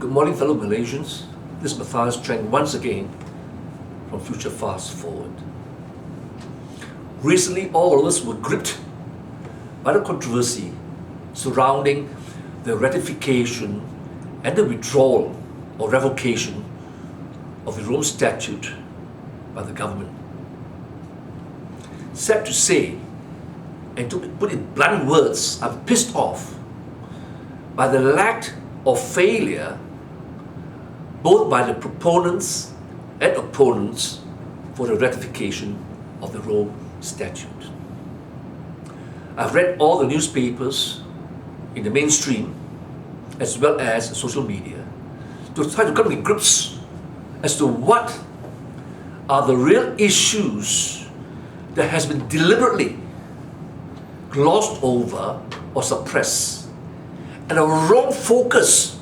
Good morning, fellow Malaysians. This is Matthias Chang once again from Future Fast Forward. Recently, all of us were gripped by the controversy surrounding the ratification and the withdrawal or revocation of the Rome Statute by the government. Sad to say, and to put in blunt words, I'm pissed off by the lack of failure both by the proponents and opponents for the ratification of the Rome Statute. I've read all the newspapers in the mainstream as well as social media to try to come to grips as to what are the real issues that has been deliberately glossed over or suppressed, and a wrong focus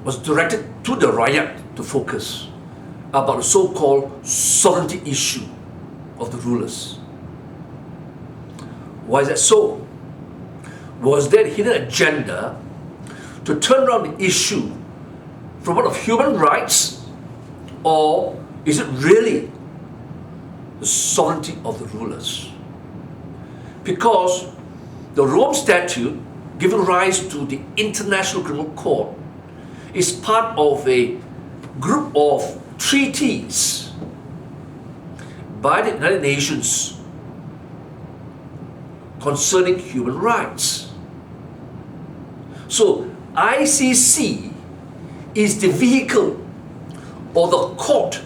was directed to the rakyat to focus about the so-called sovereignty issue of the rulers. Why is that so? Was there a hidden agenda to turn around the issue from one of human rights, or is it really the sovereignty of the rulers? Because the Rome Statute, giving rise to the International Criminal Court, is part of a group of treaties by the United Nations concerning human rights. So ICC is the vehicle or the court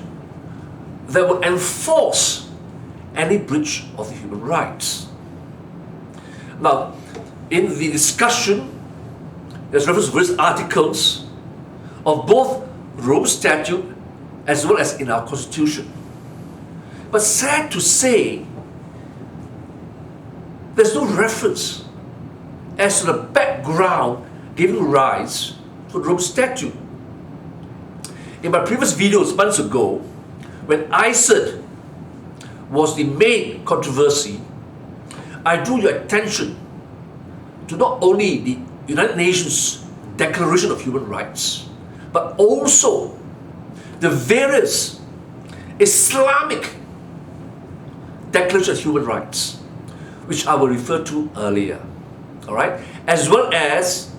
that will enforce any breach of the human rights. Now, in the discussion, there's reference to various articles of both Rome Statute as well as in our Constitution. But sad to say, there's no reference as to the background giving rise to the Rome Statute. In my previous videos months ago, when ICED was the main controversy, I drew your attention to not only the United Nations Declaration of Human Rights, but also the various Islamic declarations of human rights, which I will refer to earlier, all right, as well as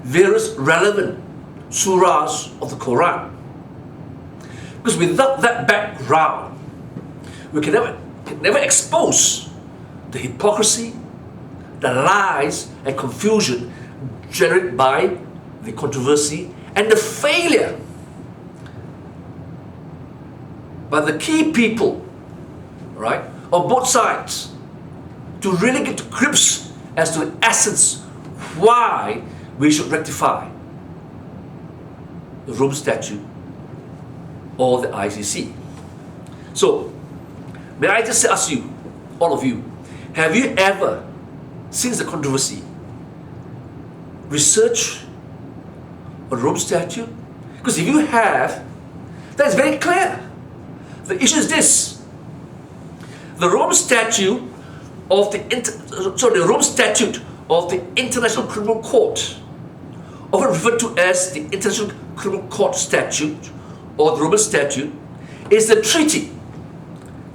various relevant surahs of the Quran. Because without that background, we can never expose the hypocrisy, the lies and confusion generated by the controversy and the failure by the key people, right, on both sides to really get to grips as to the essence why we should rectify the Rome Statute or the ICC. So, may I just ask you, all of you, have you ever, since the controversy, researched a Rome Statute? Because if you have, that is very clear. The issue is this: the Rome Statute of the Rome Statute of the International Criminal Court, often referred to as the International Criminal Court Statute or the Roman Statute, is the treaty.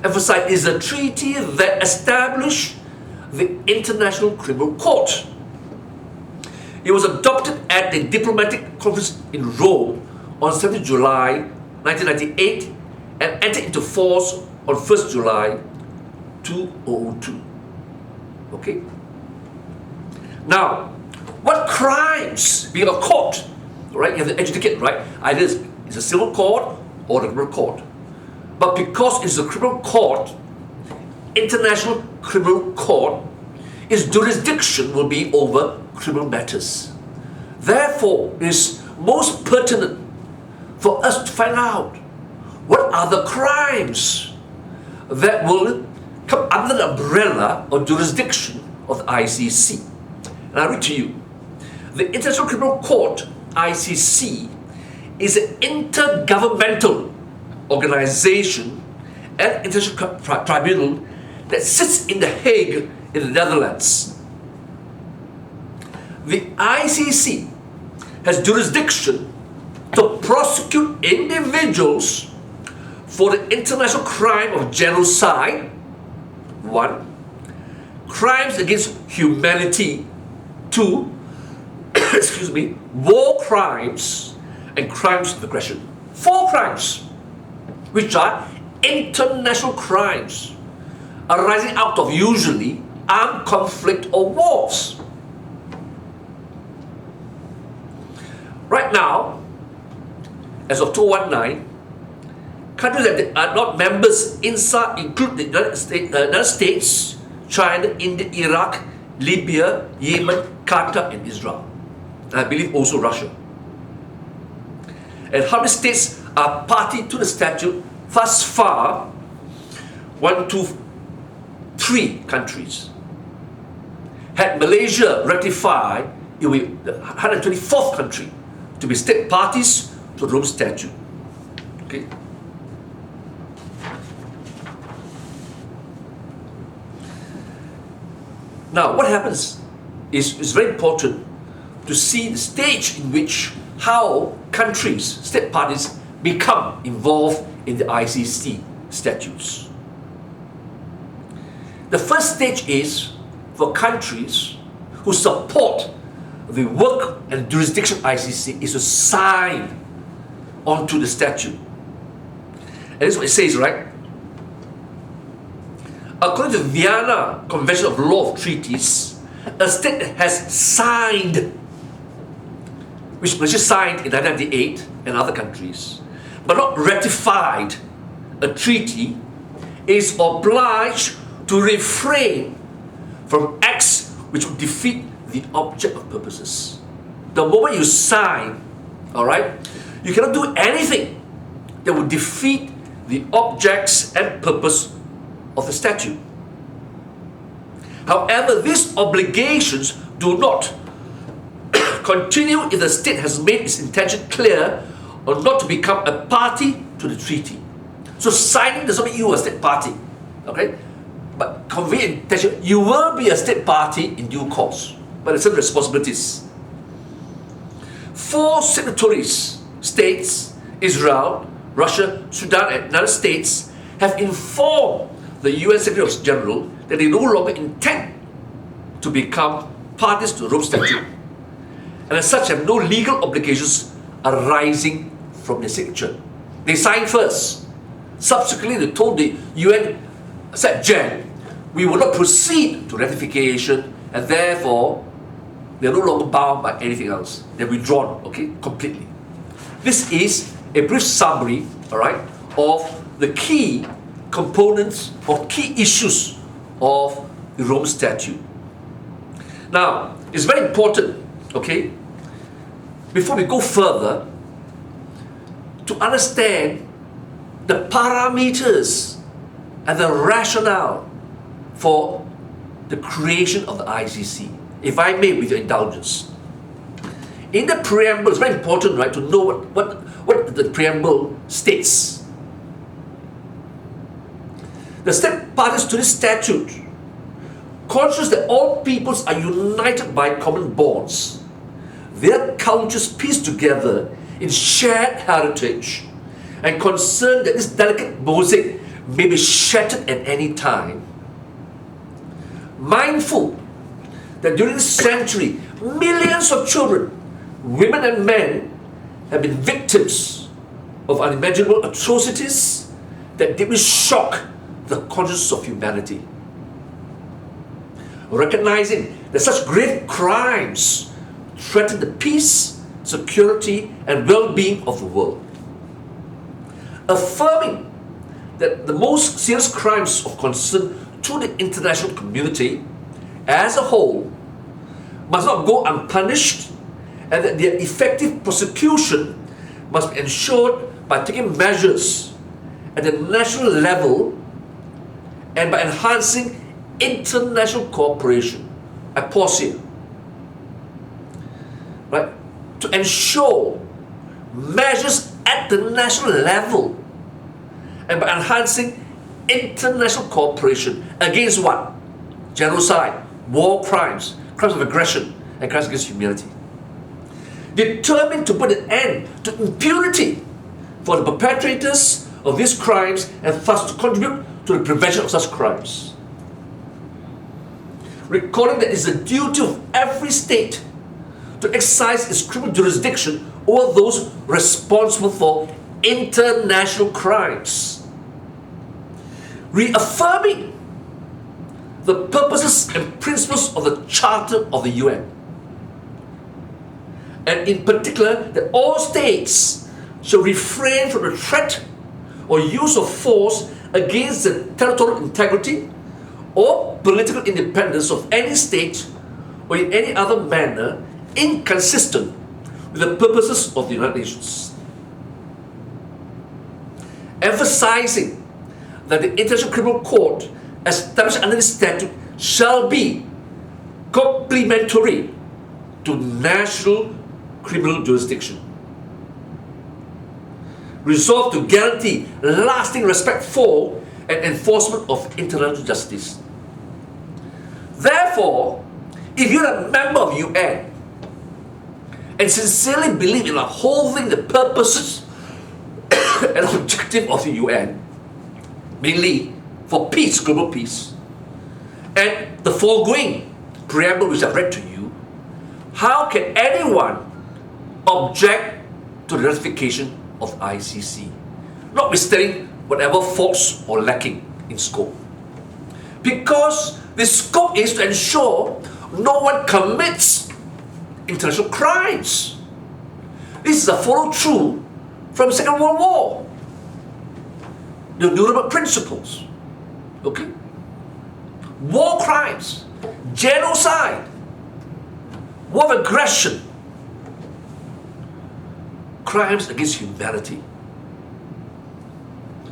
Emphasize, is a treaty that established the International Criminal Court. It was adopted at the diplomatic conference in Rome on 7th July 1998 and entered into force on 1st July 2002. Okay? Now, what crimes, being a court, right? You have to adjudicate, right? Either it's a civil court or the criminal court. But because it's a criminal court, International Criminal Court, its jurisdiction will be over criminal matters. Therefore, it is most pertinent for us to find out what are the crimes that will come under the umbrella or jurisdiction of the ICC. And I read to you. The International Criminal Court, ICC, is an intergovernmental organization and international tribunal that sits in The Hague in the Netherlands. The ICC has jurisdiction to prosecute individuals for the international crime of genocide, 1, crimes against humanity, 2, excuse me, war crimes and crimes of aggression. 4 crimes, which are international crimes arising out of usually armed conflict or wars. Right now, as of 2019, countries that are not members inside include the United States, China, India, Iraq, Libya, Yemen, Qatar, and Israel. And I believe also Russia. And how many states are party to the statute? Thus far, 1, 2, 3 countries. Had Malaysia ratified, it will be the 124th country to be state parties to the Rome Statute. Okay. Now, what happens is it's very important to see the stage in which how countries, state parties, become involved in the ICC statutes. The first stage is for countries who support the work and jurisdiction of ICC is to sign onto the statute. And this is what it says, right? According to the Vienna Convention of Law of Treaties, a state that has signed, which Malaysia signed in 1998 and other countries, but not ratified a treaty, is obliged to refrain from acts which would defeat the object of purposes. The moment you sign, all right, you cannot do anything that would defeat the objects and purpose of the statute. However, these obligations do not continue if the state has made its intention clear or not to become a party to the treaty. So signing does not make you a state party, okay? But convey intention, you will be a state party in due course, but there's some responsibilities. 4 signatories, states, Israel, Russia, Sudan, and United States, have informed the UN Secretary General that they no longer intend to become parties to the Rome Statute, and as such have no legal obligations arising from their signature. They signed first. Subsequently, they told the UN Secretary, we will not proceed to ratification, and therefore they are no longer bound by anything else. They're withdrawn, okay, completely. This is a brief summary, all right, of the key components or key issues of the Rome Statute. Now, it's very important, okay, before we go further, to understand the parameters and the rationale for the creation of the ICC, if I may, with your indulgence. In the preamble, it's very important, right, to know what the preamble states. The state parties to this statute, conscious that all peoples are united by common bonds, their cultures pieced together in shared heritage, and concerned that this delicate mosaic may be shattered at any time, mindful that during this century, millions of children, women and men have been victims of unimaginable atrocities that deeply shock the conscience of humanity. Recognizing that such grave crimes threaten the peace, security, and well-being of the world. Affirming that the most serious crimes of concern to the international community as a whole must not go unpunished, and that their effective prosecution must be ensured by taking measures at the national level and by enhancing international cooperation. I pause here. Right? To ensure measures at the national level and by enhancing international cooperation against what? Genocide, war crimes, crimes of aggression, and crimes against humanity. determined to put an end to impunity for the perpetrators of these crimes and thus to contribute to the prevention of such crimes. Recalling that it is the duty of every state to exercise its criminal jurisdiction over those responsible for international crimes. Reaffirming the purposes and principles of the Charter of the UN. And in particular, that all states shall refrain from the threat or use of force against the territorial integrity or political independence of any state or in any other manner inconsistent with the purposes of the United Nations. Emphasizing that the International Criminal Court established under this statute shall be complementary to national criminal jurisdiction. Resolved to guarantee lasting respect for and enforcement of international justice. Therefore, if you're a member of UN and sincerely believe in upholding the purposes and objective of the UN, mainly for peace, global peace, and the foregoing preamble which I've read to you, how can anyone object to the ratification of ICC, notwithstanding whatever faults or lacking in scope? Because the scope is to ensure no one commits international crimes. This is a follow-through from the Second World War. The Nuremberg Principles. Okay? War crimes, genocide, war of aggression, crimes against humanity.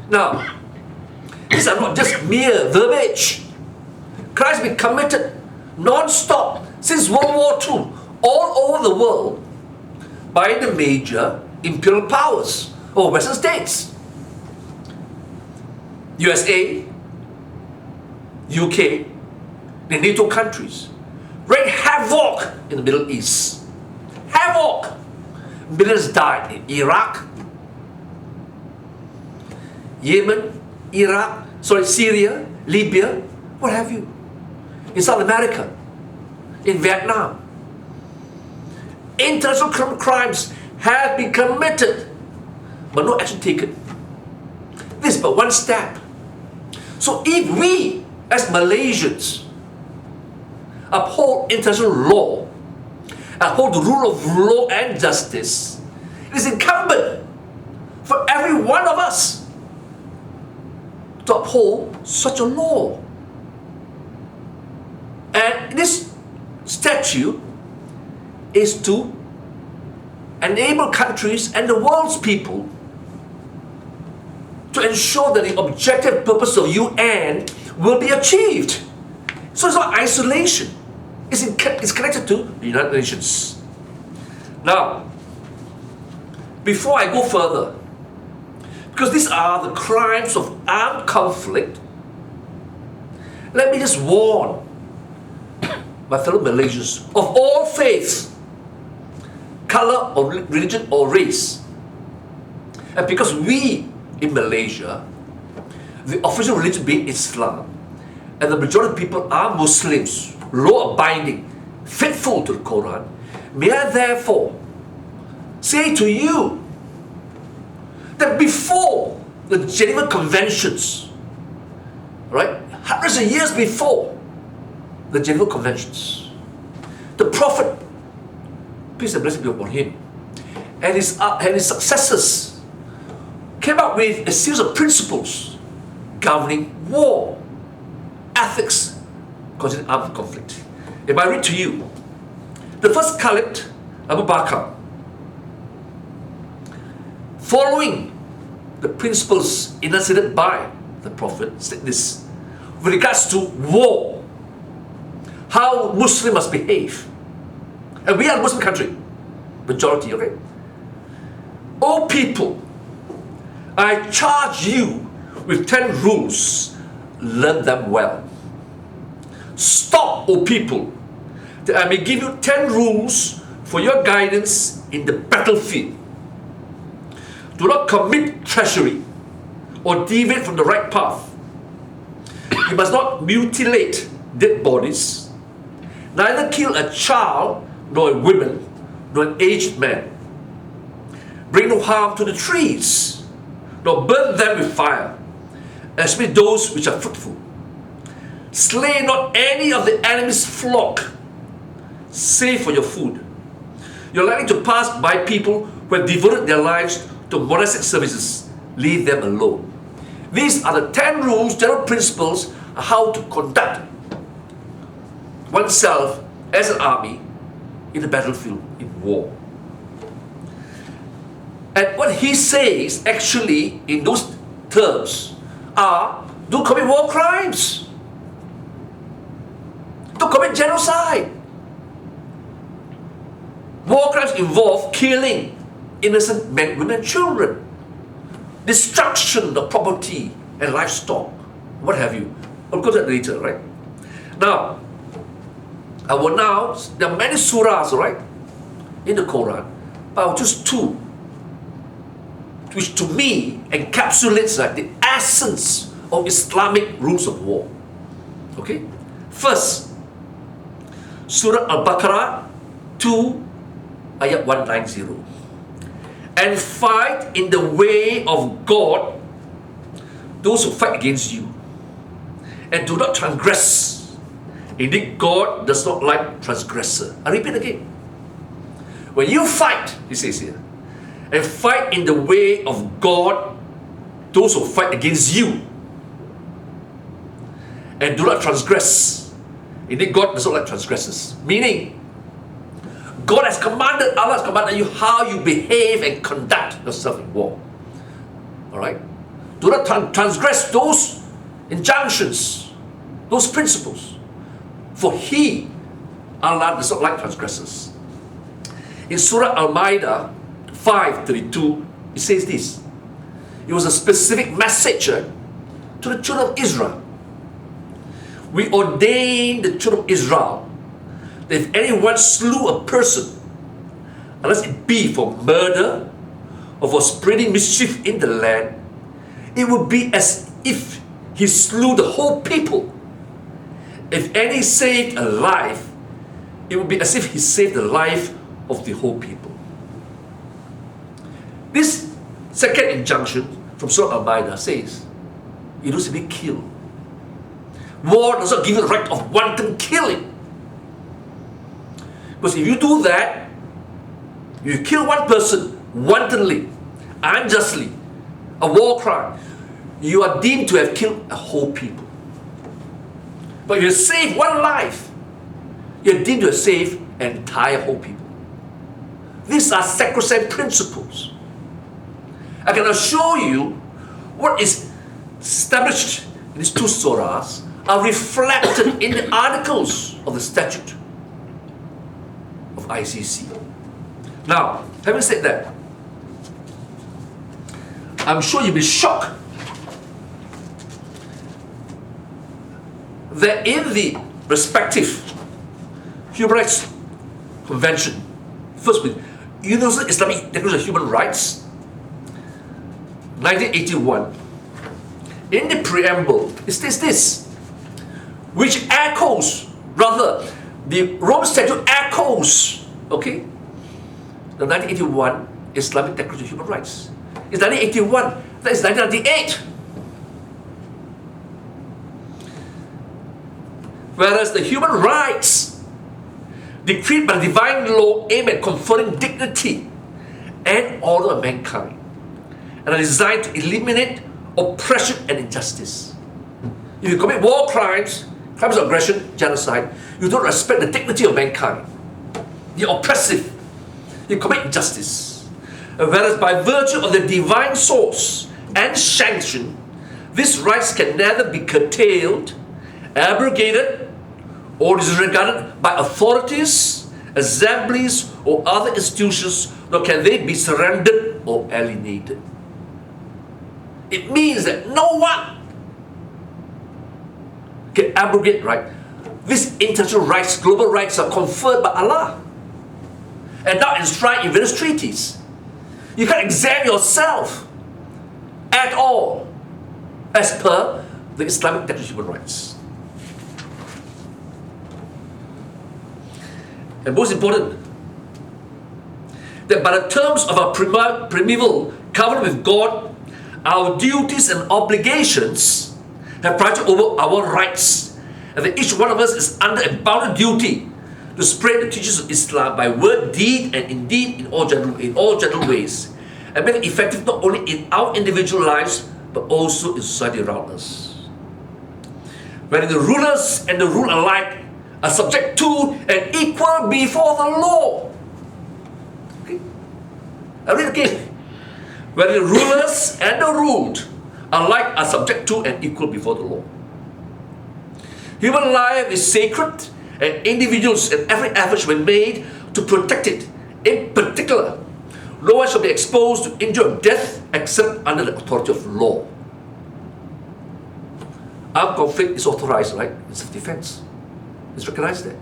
Now, these are not just mere verbiage. Crimes have been committed non-stop since World War II all over the world by the major imperial powers or Western states. USA, UK, the NATO countries wreaked havoc in the Middle East. Havoc! Millions died in Iraq, Yemen, Syria, Libya, what have you. In South America, in Vietnam. International criminal crimes have been committed, but no action taken. This is but one step. So if we, as Malaysians, uphold international law, uphold the rule of law and justice, it is incumbent for every one of us to uphold such a law. And this statute is to enable countries and the world's people to ensure that the objective purpose of UN will be achieved. So it's not isolation. It's connected to the United Nations. Now, before I go further, because these are the crimes of armed conflict, let me just warn my fellow Malaysians of all faiths, color or religion or race. And because we in Malaysia, the official religion being Islam, and the majority of people are Muslims, law-abiding, faithful to the Quran, may I therefore say to you that before the Geneva Conventions, right, hundreds of years before the Geneva Conventions, the Prophet, peace and blessing be upon him, and his successors came up with a series of principles governing war, ethics, concerning armed conflict. If I read to you, the first Caliph, Abu Bakr, following the principles enunciated by the Prophet, said this with regards to war, how Muslims must behave. And we are a Muslim country, majority, okay? O people, I charge you with 10 rules, learn them well. Stop, O people, that I may give you 10 rules for your guidance in the battlefield. Do not commit treachery or deviate from the right path. You must not mutilate dead bodies, neither kill a child, nor a woman, nor an aged man. Bring no harm to the trees, nor burn them with fire, especially those which are fruitful. Slay not any of the enemy's flock, save for your food. You're likely to pass by people who have devoted their lives to monastic services. Leave them alone. These are the 10 rules, general principles, on how to conduct oneself as an army in the battlefield, in war. And what he says actually in those terms are, don't commit war crimes. Don't commit genocide. War crimes involve killing innocent men, women, and children, destruction of property and livestock, what have you. I'll go to that later, right? Now, there are many surahs, right, in the Quran, but I'll choose 2, which to me encapsulates the essence of Islamic rules of war. Okay? First, Surah Al-Baqarah 2, ayat 190. And fight in the way of God those who fight against you, and do not transgress. Indeed, God does not like transgressor. I repeat again. When you fight, he says here, and fight in the way of God those who fight against you, and do not transgress. Indeed, God does not like transgressors. Meaning, God has commanded, Allah has commanded you how you behave and conduct yourself in war. Alright? Do not transgress those injunctions, those principles. For He, Allah, does not like transgressors. In Surah Al-Ma'idah 5:32, it says this. It was a specific message to the children of Israel. We ordained the children of Israel that if anyone slew a person, unless it be for murder or for spreading mischief in the land, it would be as if he slew the whole people. If any saved a life, it would be as if he saved the life of the whole people. This second injunction from Surah Al-Ma'idah says, you don't simply kill. War does not give you the right of wanton killing. Because if you do that, you kill one person wantonly, unjustly, a war crime, you are deemed to have killed a whole people. But if you save one life, you're deemed to have saved an entire whole people. These are sacrosanct principles. I can assure you what is established in these 2 surahs are reflected in the articles of the statute of ICC. Now, having said that, I'm sure you'll be shocked that in the respective Human Rights Convention, first with Universal Islamic Declaration of Human Rights, 1981, in the preamble, it states this, which echoes, rather, the Rome Statute echoes, okay, the 1981 Islamic Declaration of Human Rights. It's 1981, that is 1998. Whereas the human rights decreed by divine law aim at conferring dignity and order of mankind, and are designed to eliminate oppression and injustice. If you commit war crimes, crimes of aggression, genocide, you don't respect the dignity of mankind. You're oppressive. You commit injustice. Whereas by virtue of the divine source and sanction, these rights can neither be curtailed, abrogated, or disregarded by authorities, assemblies, or other institutions, nor can they be surrendered or alienated. It means that no one can abrogate right. These international rights, global rights, are conferred by Allah. and not enshrined in various treaties. You can't examine yourself at all as per the Islamic Declaration of Human Rights. And most important, that by the terms of our primeval covenant with God, our duties and obligations have priority over our rights, and that each one of us is under a bounded duty to spread the teachings of Islam by word, deed, and indeed in all general ways, and make it effective not only in our individual lives but also in society around us. Whether the rulers and the ruled alike are subject to and equal before the law. Okay? I read again. Whether the rulers and the ruled alike are subject to and equal before the law. Human life is sacred, and individuals and every effort should be made to protect it. In particular, no one shall be exposed to injury or death except under the authority of law. Armed conflict is authorized, right? In self-defense. It's recognized there.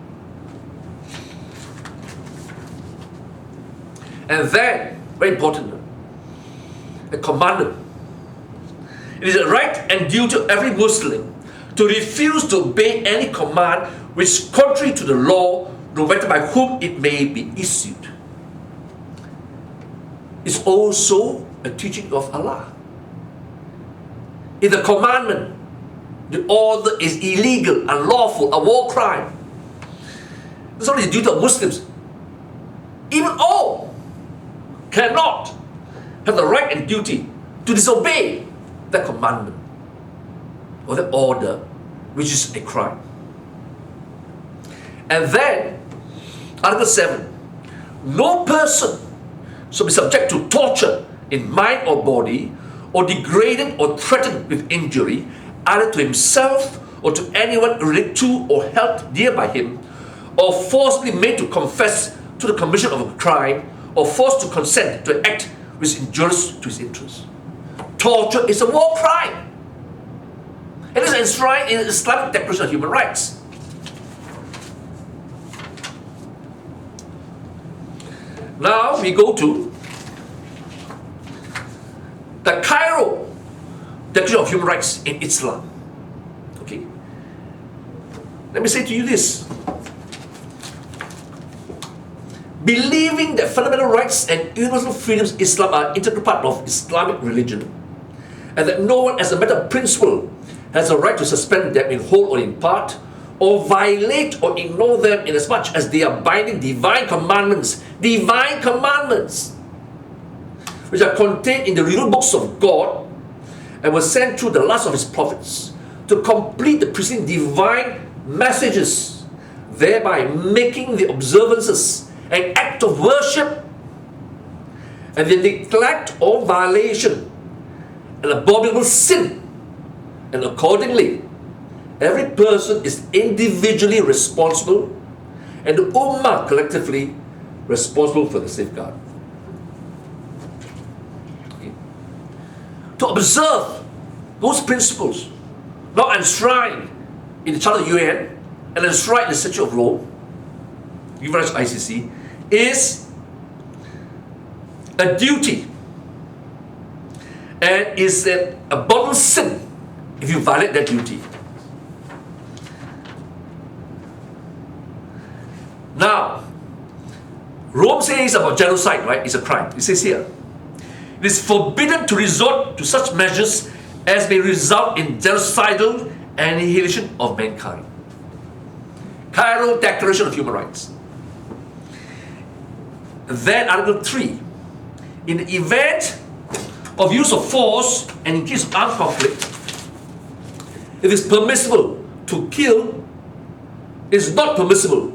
And then, very important, a commandment. It is a right and duty of every Muslim to refuse to obey any command which is contrary to the law, no matter by whom it may be issued. It's also a teaching of Allah. In the commandment, the order is illegal, unlawful, a war crime. It's only the duty of Muslims. Even all cannot have the right and duty to disobey that commandment or that order, which is a crime. And then, Article 7, no person shall be subject to torture in mind or body, or degraded or threatened with injury, either to himself or to anyone related to or held dear by him, or forcibly made to confess to the commission of a crime, or forced to consent to an act which is injurious to his interests. Torture is a war crime. It is enshrined in the Islamic Declaration of Human Rights. Now we go to the Cairo Declaration of Human Rights in Islam. Okay. Let me say to you this. Believing that fundamental rights and universal freedoms in Islam are an integral part of Islamic religion, and that no one as a matter of principle has a right to suspend them in whole or in part, or violate or ignore them inasmuch as they are binding divine commandments, which are contained in the revealed books of God and were sent through the last of his prophets to complete the preceding divine messages, thereby making the observances an act of worship, and the neglect or violation an abominable sin. And accordingly, every person is individually responsible, and the Ummah collectively responsible for the safeguard. Okay. To observe those principles, not enshrined in the Charter of the UN and enshrined in the Statute of Rome, Human Rights ICC, is a duty and is an abominable sin if you violate that duty. Now, Rome says about genocide, right? It's a crime. It says here, it is forbidden to resort to such measures as may result in genocidal annihilation of mankind. Cairo Declaration of Human Rights. Then Article 3. In the event of use of force and in case of armed conflict, it is permissible to kill, it is not permissible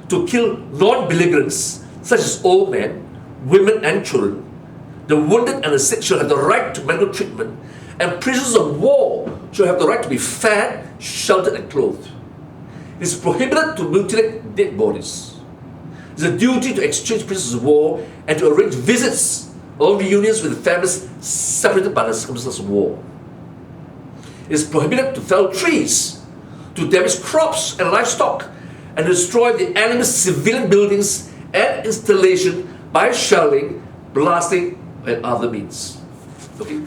to kill non-belligerents such as old men, women and children. The wounded and the sick shall have the right to medical treatment, and prisoners of war shall have the right to be fed, sheltered and clothed. It is prohibited to mutilate dead bodies. It is a duty to exchange prisoners of war and to arrange visits or reunions with families separated by the circumstances of war. It is prohibited to fell trees, to damage crops and livestock, and destroy the enemy's civilian buildings and installation by shelling, blasting, and other means. Okay?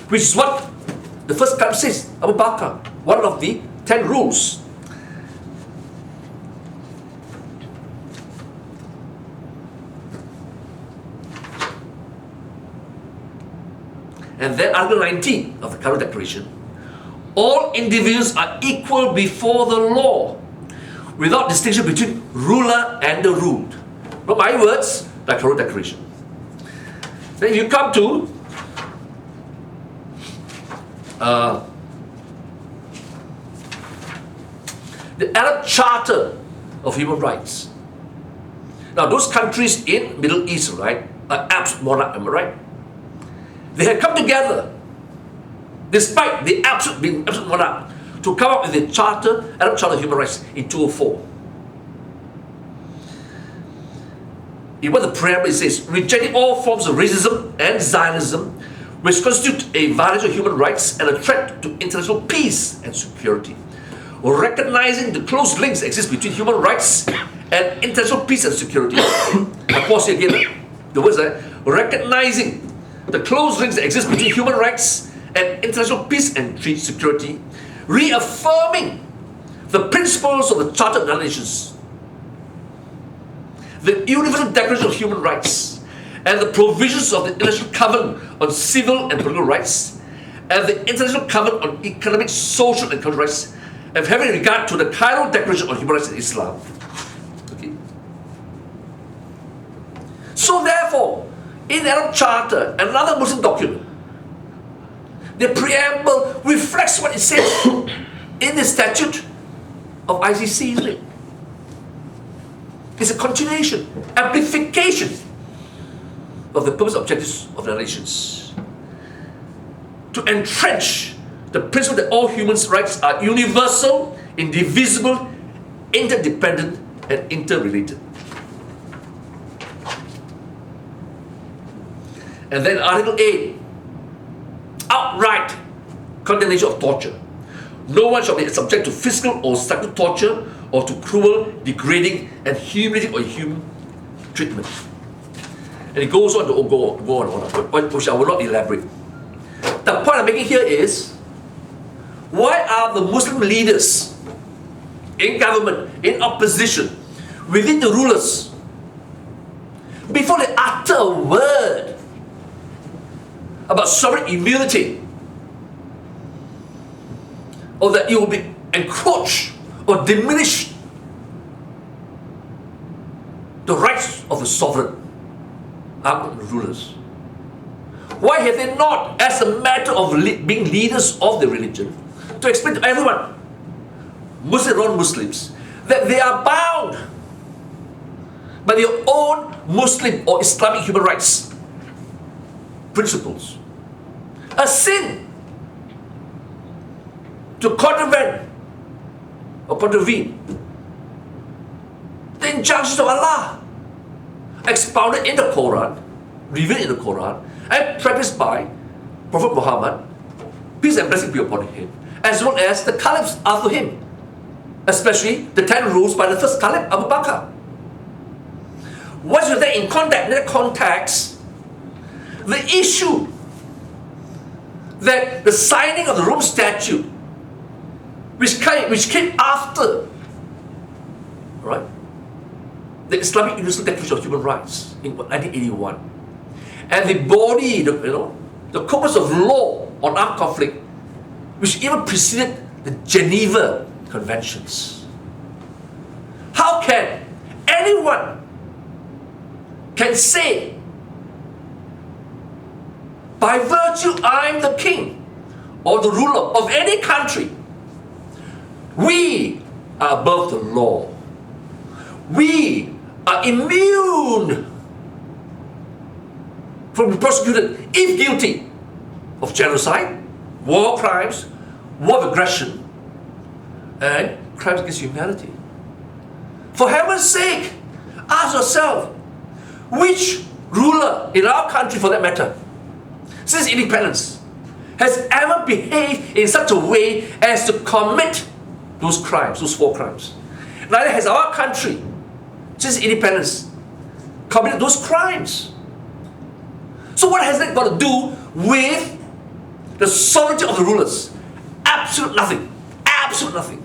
Which is what the first caliph says, Abu Bakr, one of the 10 rules. And then Article 19 of the Cairo Declaration, all individuals are equal before the law, without distinction between ruler and the ruled. Not my words, the Cairo Declaration. Then you come to the Arab Charter of Human Rights. Now, those countries in Middle East, right, are absolute monarch, am I right? They had come together, despite the being absolute monarch, to come up with the Charter, Arab Charter of Human Rights in 2004. In what the preamble says, rejecting all forms of racism and Zionism, which constitute a violation of human rights and a threat to international peace and security. Recognizing the close links that exist between human rights and international peace and security. I pause here again. The words are recognizing the close links that exist between human rights and international peace and security, reaffirming the principles of the Charter of the United Nations, the Universal Declaration of Human Rights, and the provisions of the International Covenant on Civil and Political Rights, and the International Covenant on Economic, Social, and Cultural Rights, and having regard to the Cairo Declaration on Human Rights in Islam. Okay. So therefore, in the Arab Charter, another Muslim document, the preamble reflects what it says in the statute of ICC, isn't it? It's a continuation, amplification of the purpose and objectives of the nations. To entrench the principle that all human rights are universal, indivisible, interdependent, and interrelated. And then Article 8, outright condemnation of torture. No one shall be subject to physical or psychical torture or to cruel, degrading, and humiliating or inhuman treatment. And it goes on to go on, which I will not elaborate. The point I'm making here is, why are the Muslim leaders in government, in opposition, within the rulers, before they utter a word about sovereign immunity, or that it will be encroached or diminished the rights of the sovereign among the rulers? Why have they not, as a matter of being leaders of the religion, to explain to everyone, Muslim and non-Muslims, that they are bound by their own Muslim or Islamic human rights principles? A sin to contravene or contravene the injunctions of Allah, expounded in the Quran, revealed in the Quran, and practiced by Prophet Muhammad, peace and blessing be upon him, as well as the caliphs after him, especially the 10 rules by the first caliph, Abu Bakr. Once you're there in that context, the issue that the signing of the Rome Statute, which came after, right, the Islamic Universal Declaration of Human Rights in 1981, and the body, the corpus of law on armed conflict, which even preceded the Geneva Conventions. How can anyone can say, by virtue I'm the king or the ruler of any country, we are above the law, we are immune from being prosecuted if guilty of genocide, war crimes, war of aggression, and crimes against humanity? For heaven's sake, ask yourself, which ruler in our country, for that matter, since independence, has ever behaved in such a way as to commit those crimes, those war crimes? neither has our country, since independence, committed those crimes. So what has that got to do with the sovereignty of the rulers? Absolute nothing. Absolute nothing.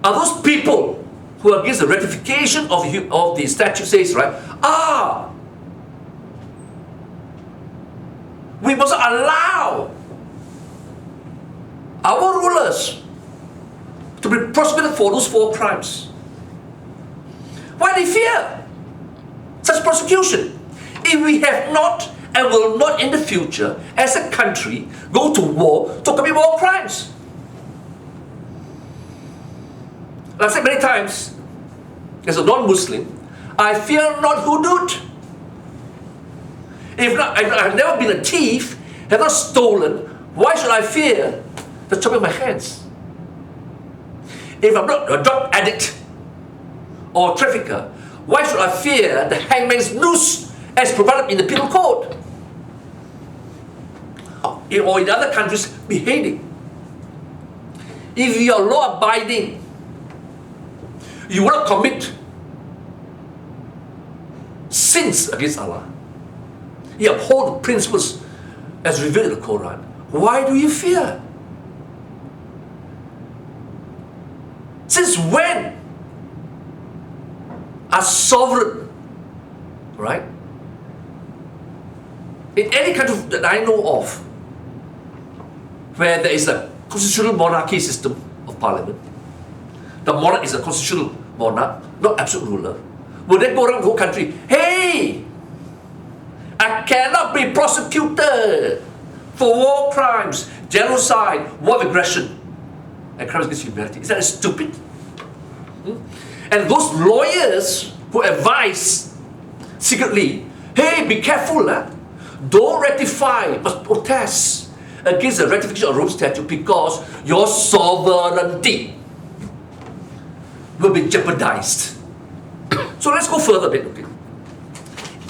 Are those people who are against the ratification of the statute says, right? We must allow our rulers to be prosecuted for those 4 crimes. Why they fear such prosecution? If we have not and will not in the future, as a country, go to war to commit war crimes. I've said many times, as a non-Muslim, I fear not hudud. If not, I've never been a thief, have not stolen, why should I fear the chopping of my hands? If I'm not a drug addict or a trafficker, why should I fear the hangman's noose as provided in the penal code? Or in other countries, beheading. If you are law-abiding, you will not commit sins against Allah. You uphold the principles as revealed in the Quran. Why do you fear? Since when are sovereign, right? In any country that I know of, where there is a constitutional monarchy system of parliament, the monarch is a constitutional monarch, not absolute ruler, will they go around the whole country, hey, I cannot be prosecuted for war crimes, genocide, war of aggression, and crimes against humanity? Is that stupid? And those lawyers who advise secretly, hey, be careful, don't ratify, must protest against the ratification of Rome Statute because your sovereignty will be jeopardized. So let's go further a bit, okay?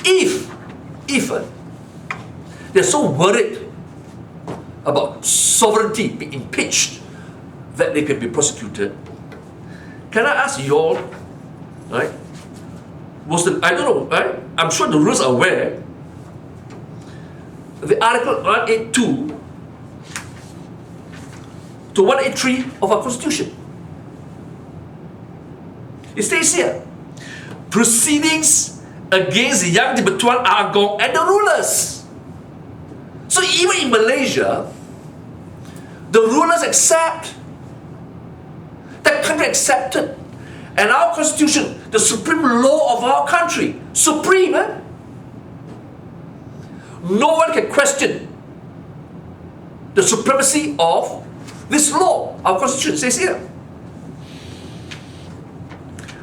If they're so worried about sovereignty being impeached that they can be prosecuted, can I ask you all, right? I don't know, right? I'm sure the rules are aware. The Article 182 to 183 of our Constitution. It states here, proceedings against the Yang di-Pertuan Agong and the rulers. So even in Malaysia, the rulers accept. The country accepted. And our constitution, the supreme law of our country, supreme, no one can question the supremacy of this law. Our constitution says here.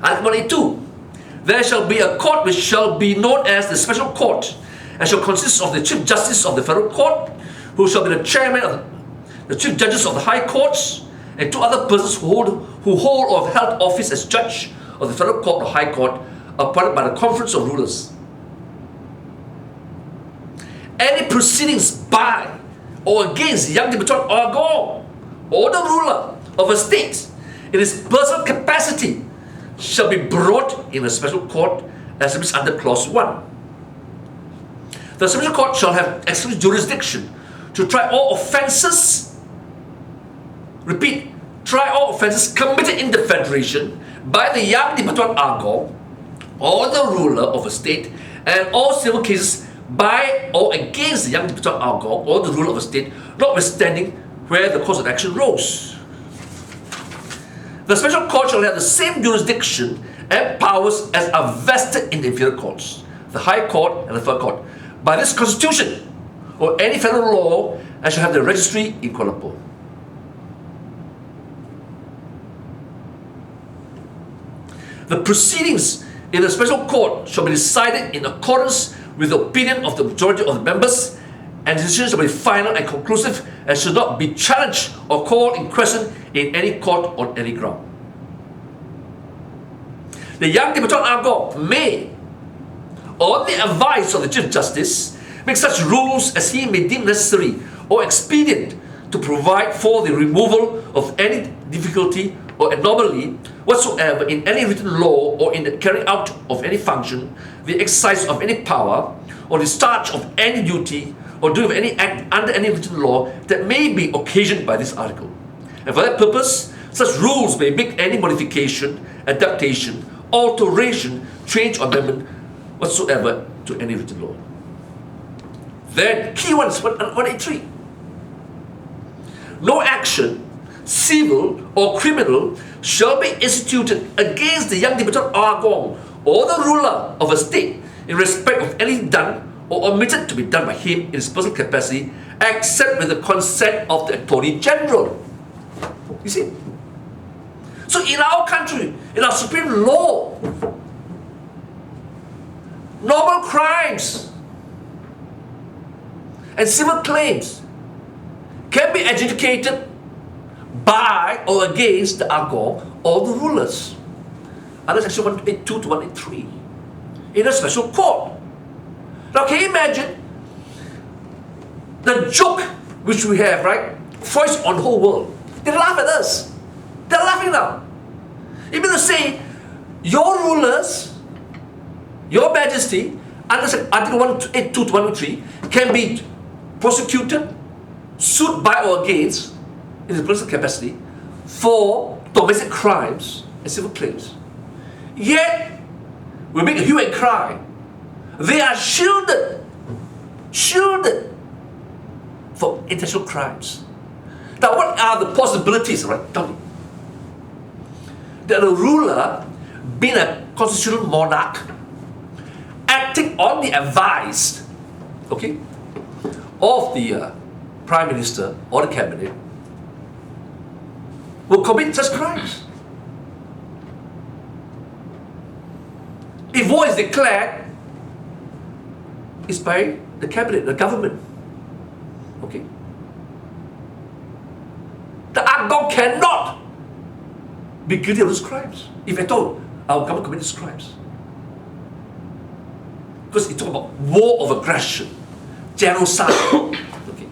Article 182. There shall be a court which shall be known as the Special Court, and shall consist of the Chief Justice of the Federal Court, who shall be the Chairman of the Chief Judges of the High Courts, and 2 other persons who hold or have held office as Judge of the Federal Court or High Court, appointed by the Conference of Rulers. Any proceedings by or against the Yang di-Pertuan Agong or the ruler of a state in his personal capacity shall be brought in a special court as it is under Clause 1. The special court shall have exclusive jurisdiction to try all offences, repeat, try all offences committed in the Federation by the Yang di-Pertuan Agong or the ruler of a state, and all civil cases by or against the Yang di-Pertuan Agong or the ruler of a state, notwithstanding where the cause of action rose. The special court shall have the same jurisdiction and powers as are vested in the inferior courts, the High Court and the Third Court, by this Constitution or any federal law, and shall have the registry in Kuala Lumpur. The proceedings in the special court shall be decided in accordance with the opinion of the majority of the members, and decisions shall be final and conclusive and should not be challenged or called in question in any court on any ground. The Yang di-Pertuan Agong may, on the advice of the Chief Justice, make such rules as he may deem necessary or expedient to provide for the removal of any difficulty or anomaly whatsoever in any written law or in the carrying out of any function, the exercise of any power, or discharge of any duty, or doing of any act under any written law that may be occasioned by this article. And for that purpose, such rules may make any modification, adaptation, alteration, change, or amendment whatsoever to any written law. Then, key one is 183. No action, civil or criminal, shall be instituted against the young debutant Agong or the ruler of a state in respect of anything done or omitted to be done by him in his personal capacity, except with the consent of the Attorney General. You see? So in our country, in our supreme law, normal crimes and civil claims can be adjudicated by or against the Agong or the rulers. Under section 182 to 183 in a special court. Now can you imagine the joke which we have, right? Voiced on the whole world. They laugh at us. They're laughing now. It means to say, your rulers, your majesty, under Article 182 to 183, can be prosecuted, sued by or against, in his personal capacity, for domestic crimes and civil claims. Yet, we make a hue and cry. They are shielded for international crimes. Now, what are the possibilities, right? Tell me. That a ruler, being a constitutional monarch, acting on the advice, okay, of the Prime Minister or the Cabinet, will commit such crimes. If war is declared, it's by the Cabinet, the government. Okay? The Agong cannot be guilty of those crimes. If at all, our government commits crimes. Because it talks about war of aggression, genocide. Okay.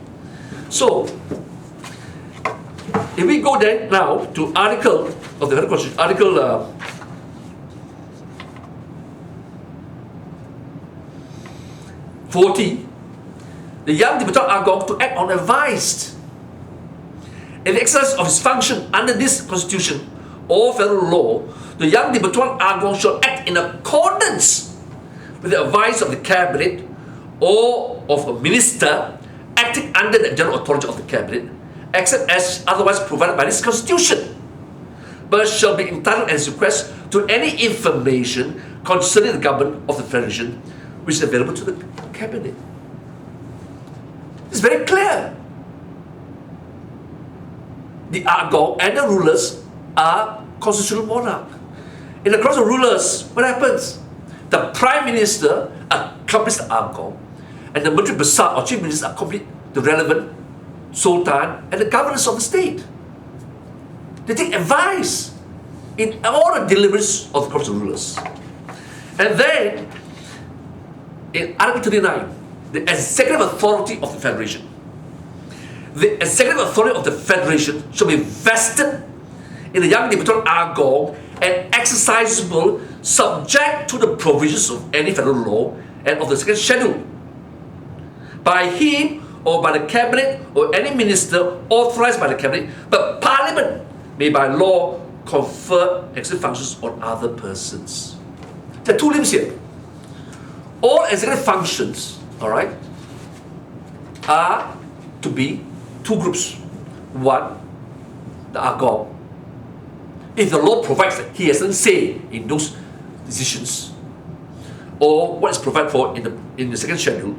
So, if we go then now to Article of the Federal Constitution, Article 40, the young debutant Agong to act unadvised in the exercise of his function under this Constitution or federal law, the young debutant Agong shall act in accordance with the advice of the Cabinet or of a minister acting under the general authority of the Cabinet, except as otherwise provided by this Constitution, but shall be entitled at his request to any information concerning the government of the Federation which is available to the Cabinet. It's very clear. The Agong and the rulers are constitutional monarch. In the cross of rulers, what happens? The Prime Minister accompanies the Agong, and the Menteri Besar or Chief Minister accompany the relevant Sultan and the governors of the state. They take advice in all the deliveries of the cross of rulers. And then, in Article 39, the executive authority of the Federation. The executive authority of the Federation shall be vested in the young debutant Agong and exercisable subject to the provisions of any federal law and of the second schedule by him or by the Cabinet or any minister authorized by the Cabinet, but Parliament may by law confer executive functions on other persons. There are two limbs here. All executive functions, all right, are to be two groups. One, the Agong. If the law provides that he has no say in those decisions, or what is provided for in the second schedule,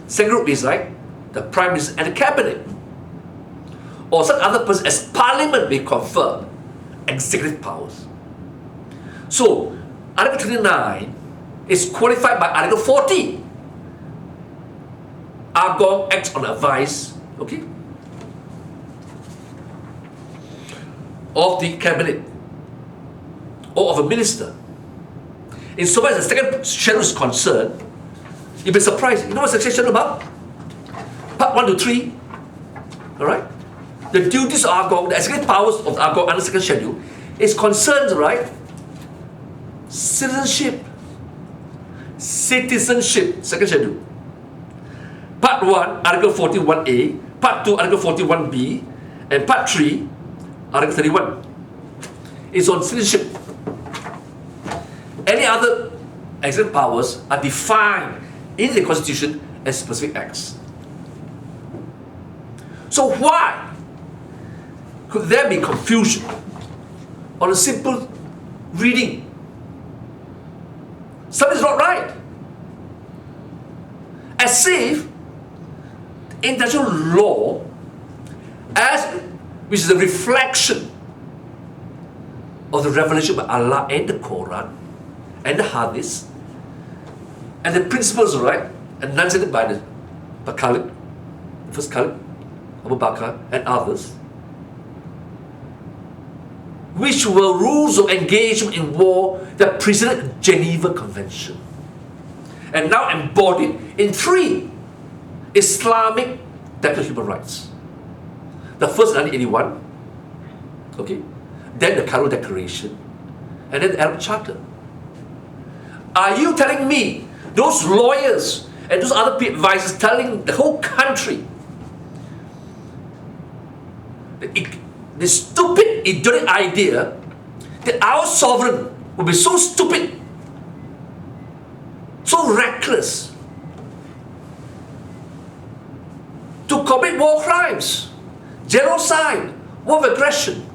second group is like the Prime Minister and the Cabinet, or some other person as Parliament may confer executive powers. So, Article 29 is qualified by Article 40. Agong acts on advice, okay, of the Cabinet or of a minister. In so far as the second schedule is concerned, you'll be surprised. You know what's the second schedule about? Part 1 to 3. Alright? the duties of ARGON, the executive powers of ARGON under second schedule, is concerned, right? Citizenship, second schedule. Part 1, Article 41A, Part 2, Article 41B, and Part 3, Article 31. It's on citizenship. Any other executive powers are defined in the Constitution as specific acts. So why could there be confusion on a simple reading? Something's not right. As if international law, which is a reflection of the revelation by Allah and the Quran and the Hadith, and the principles, right, enunciated by the Caliph, the first Caliph, Abu Bakr, and others, which were rules of engagement in war that preceded the Geneva Convention, and now embodied in 3 Islamic Declaration of Human Rights. The first 1981, okay, then the Cairo Declaration, and then the Arab Charter. Are you telling me those lawyers and those other advisors telling the whole country the stupid, idiotic idea that our sovereign will be so stupid, so reckless, to commit war crimes, genocide, war of aggression?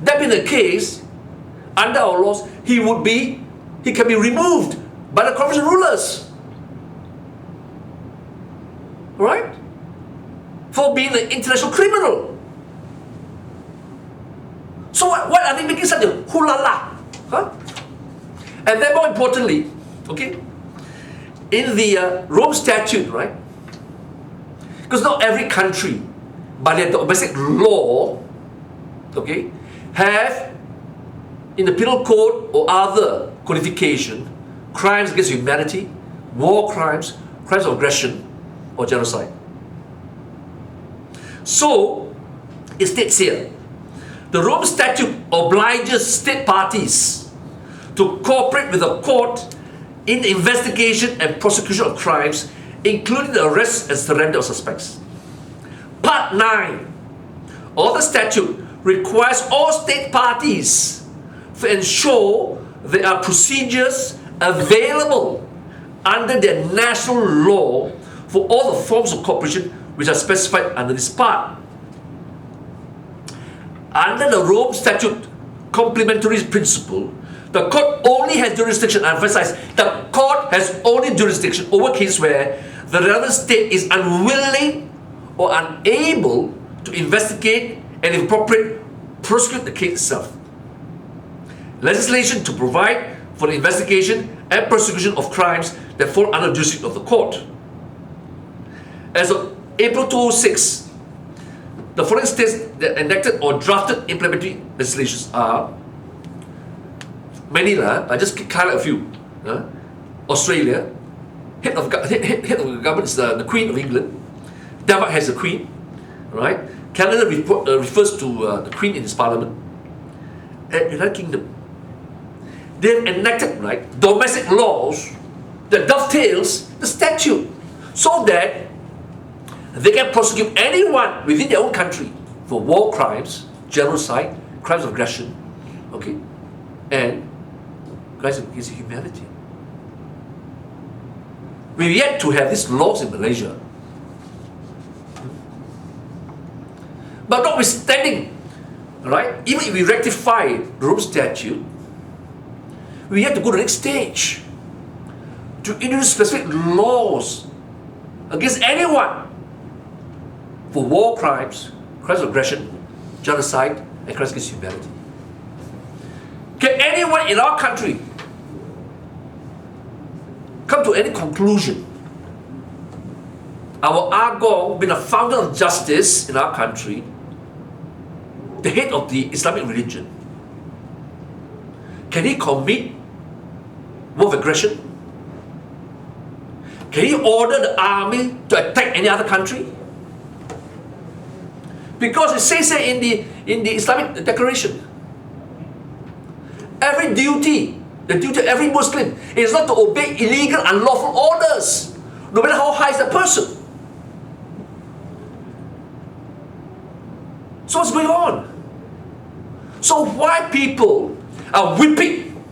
That being the case, under our laws, he can be removed by the corporation rulers, right? For being an international criminal. So what are they making such a hulala? Huh? And then more importantly, okay, in the Rome Statute, right? Because not every country, by their domestic law, okay, have in the penal code or other codification crimes against humanity, war crimes, crimes of aggression, or genocide. So, it states here, the Rome Statute obliges state parties to cooperate with the court in the investigation and prosecution of crimes, including the arrest and surrender of suspects. Part 9 of the statute requires all state parties to ensure there are procedures available under their national law for all the forms of cooperation which are specified under this part. Under the Rome Statute complementary principle, the court only has jurisdiction, I emphasize, the court has only jurisdiction over cases where the relevant state is unwilling or unable to investigate and, if appropriate, prosecute the case itself. Legislation to provide for the investigation and prosecution of crimes that fall under the jurisdiction of the court. As of April 2006, the following states that enacted or drafted implementary legislations are Manila, I just highlight a few. Australia, head of the government is the Queen of England. Denmark has a Queen, right? Canada refers to the Queen in its parliament. And United Kingdom, they've enacted, right, domestic laws that dovetails the statute so that they can prosecute anyone within their own country for war crimes, genocide, crimes of aggression, okay, and crimes against humanity. We've yet to have these laws in Malaysia. But notwithstanding, right, even if we rectify the Rome Statute, we have to go to the next stage to introduce specific laws against anyone for war crimes, crimes of aggression, genocide, and crimes against humanity. Can anyone in our country come to any conclusion? Our Agong, being a founder of justice in our country, the head of the Islamic religion, can he commit war of aggression? Can he order the army to attack any other country? Because it says here in the Islamic declaration, every duty, the duty of every Muslim is not to obey illegal, unlawful orders, no matter how high is the person. So what's going on? So why people are weeping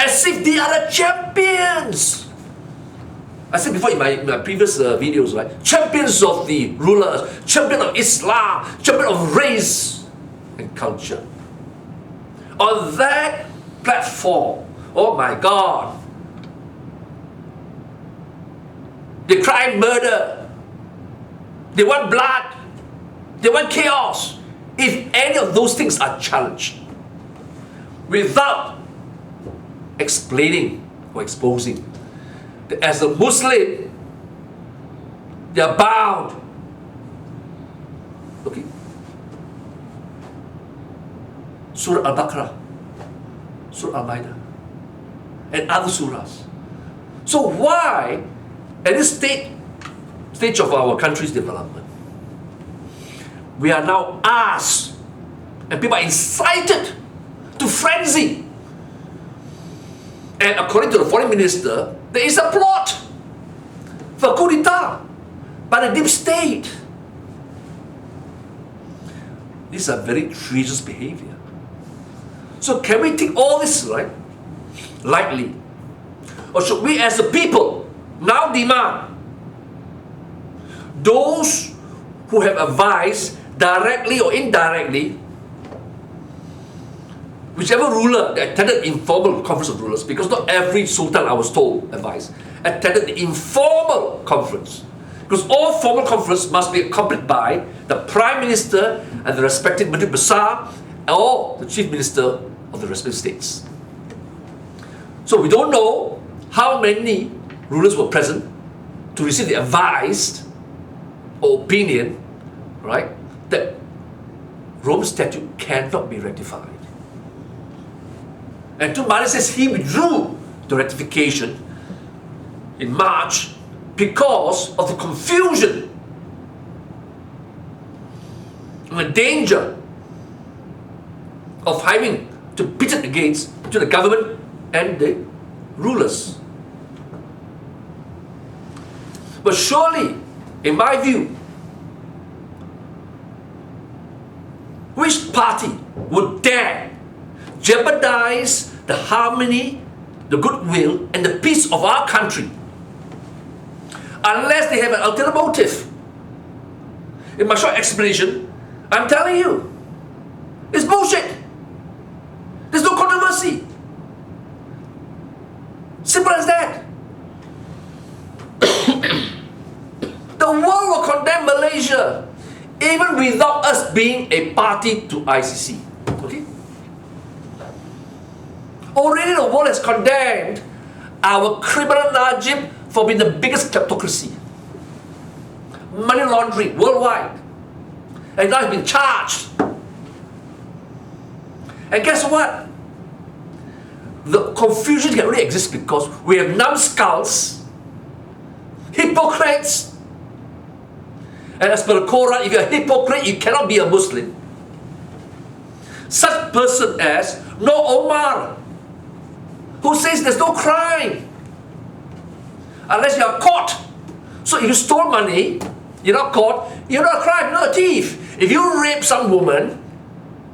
as if they are the champions? I said before in my previous videos, right? Champions of the rulers, champion of Islam, champion of race and culture. On that platform, oh my God, they cry murder, they want blood, they want chaos. If any of those things are challenged without explaining or exposing, that as a Muslim, they are bound. Okay. Surah Al-Baqarah, Surah Al-Ma'idah, and other surahs. So why, at this stage of our country's development, we are now asked, and people are incited to frenzy? And according to the foreign minister, there is a plot for coup d'etat by the deep state. These are very treasonous behavior. So can we take all this, right, lightly? Or should we as a people now demand those who have advised directly or indirectly, whichever ruler that attended informal conference of rulers, because not every sultan, I was told, advised, attended the informal conference. Because all formal conference must be accompanied by the Prime Minister and the respective Menteri Besar or the Chief Minister of the respective states. So we don't know how many rulers were present to receive the advice or opinion, right, that Rome's statute cannot be ratified. And Tun Mahathir says he withdrew the ratification in March because of the confusion and the danger of having to pit it against to the government and the rulers. But surely, in my view, which party would dare jeopardize the harmony, the goodwill, and the peace of our country unless they have an ulterior motive? In my short explanation, I'm telling you, it's bullshit. There's no controversy. Simple as that. The world will condemn Malaysia even without us being a party to ICC. Okay? Already the world has condemned our criminal Najib for being the biggest kleptocracy. Money laundering worldwide. And now he's been charged. And guess what? The confusion can only exist because we have numbskulls, hypocrites. And as per the Quran, if you're a hypocrite, you cannot be a Muslim. Such person as No Omar, who says there's no crime unless you are caught. So if you stole money, you're not caught, you're not a crime, you're not a thief. If you rape some woman,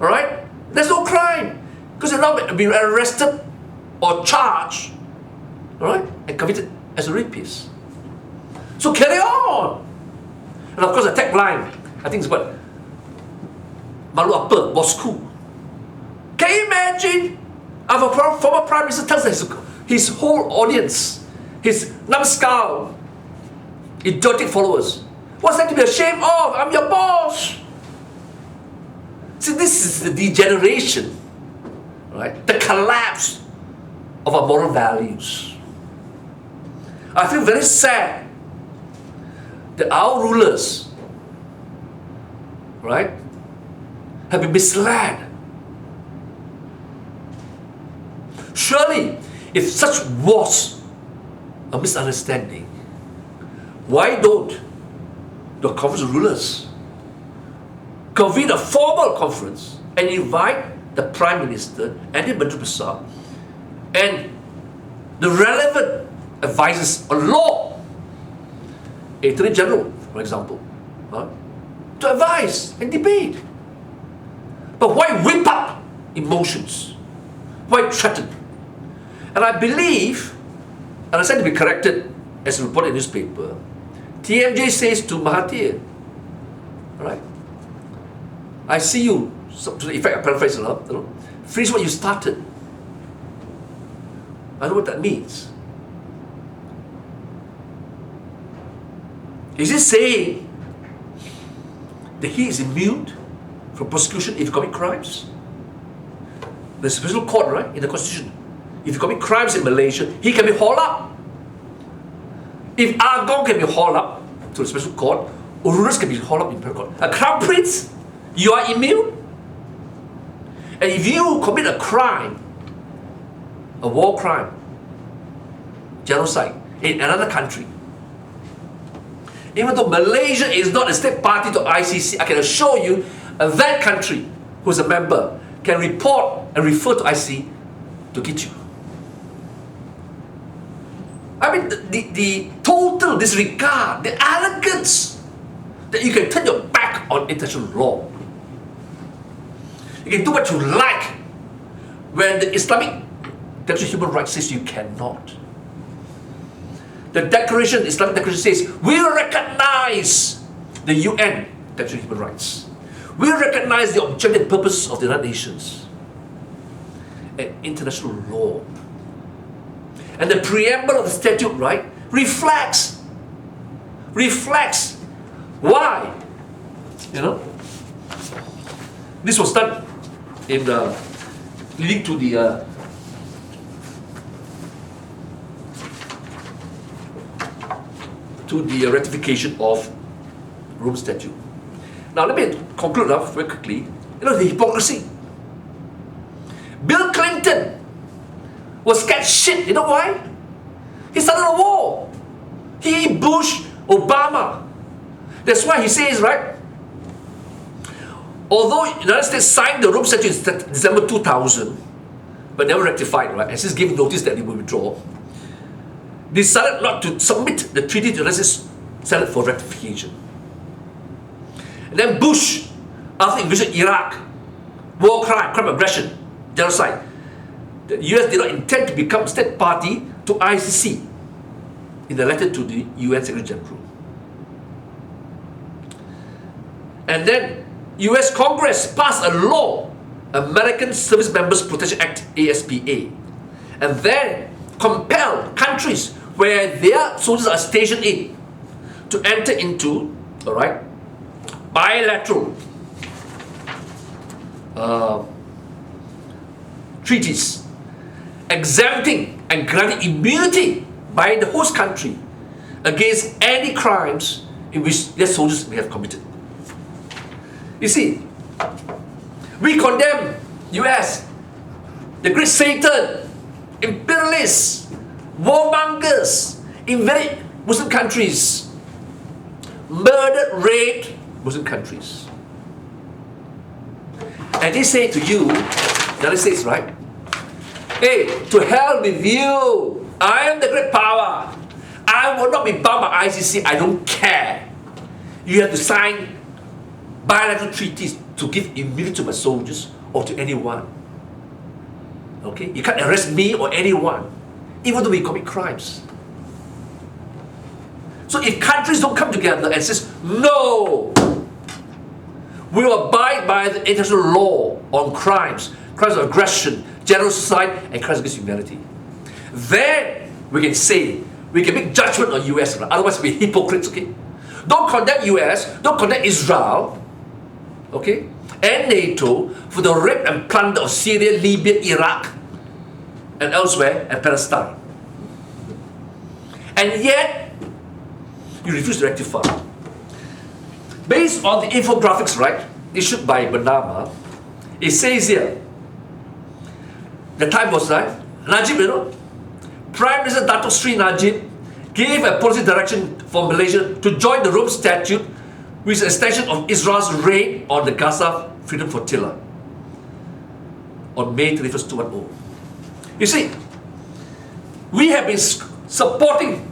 alright, there's no crime because you're not being arrested or charged, alright, and convicted as a rapist. So carry on. And of course the tagline, I think it's what? Malu apa, bosku. Can you imagine? Our former Prime Minister tells his whole audience, his numbskull, idiotic followers, what's that to be ashamed of? I'm your boss. See, this is the degeneration, right? The collapse of our moral values. I feel very sad that our rulers, right, have been misled. Surely, if such was a misunderstanding, why don't the Conference of Rulers convene a formal conference and invite the Prime Minister and the Menteri Besar and the relevant advisors on law, Attorney General, for example, to advise and debate. But why whip up emotions? Why threaten? And I believe, and I said to be corrected as reported in the newspaper, TMJ says to Mahathir, all right, I see you, so to the effect I paraphrase a lot, finish what you started. I don't know what that means. Is he saying that he is immune from prosecution if you commit crimes? There's a special court, right, in the constitution. If you commit crimes in Malaysia, he can be hauled up. If Agong can be hauled up to the special court, Urus can be hauled up in penal court. A crown prince, you are immune. And if you commit a crime, a war crime, genocide, in another country, even though Malaysia is not a state party to ICC, I can assure you that country who is a member can report and refer to ICC to get you. I mean, the total disregard, the arrogance that you can turn your back on international law. You can do what you like when the Islamic Declaration of Human Rights says you cannot. The Islamic Declaration says we recognize the UN Declaration of Human Rights. We recognize the objective purpose of the United Nations and international law. And the preamble of the statute, right, reflects why, this was done in leading to the ratification of Rome Statute. Now let me conclude very quickly. The hypocrisy. Bill Clinton was scared shit. You know why? He started a war. He, Bush, Obama. That's why he says, right, although the United States signed the Rome Statute in December 2000, but never ratified, right, and since giving notice that they will withdraw, decided not to submit the treaty to the United States Senate for ratification. And then Bush, after invasion Iraq, war crime, crime of aggression, genocide, the US did not intend to become state party to ICC in the letter to the UN Secretary General. And then US Congress passed a law, American Service Members Protection Act, ASPA, and then compelled countries where their soldiers are stationed in to enter into, all right, bilateral treaties exempting and granting immunity by the host country against any crimes in which their soldiers may have committed. You see, we condemn US, the great Satan, imperialists, warmongers, invaded Muslim countries, murdered, raped Muslim countries. And they say to you, the United States, right? Hey, to hell with you. I am the great power. I will not be bound by ICC. I don't care. You have to sign bilateral treaties to give immunity to my soldiers or to anyone. Okay? You can't arrest me or anyone, even though we commit crimes. So if countries don't come together and says, no, we will abide by the international law on crimes, crimes of aggression, genocide, and crimes against humanity, then we can say, we can make judgment on US, right? Otherwise we're hypocrites, okay? Don't condemn US, don't condemn Israel, okay, and NATO for the rape and plunder of Syria, Libya, Iraq, and elsewhere, and Palestine. And yet, you refuse to rectify. Based on the infographics, right, issued by Bernama, it says here, the time was right, Najib, Prime Minister Datuk Sri Najib gave a policy direction for Malaysia to join the Rome Statute which is an extension of Israel's raid on the Gaza Freedom Flotilla on May 31st, 2010. You see, we have been supporting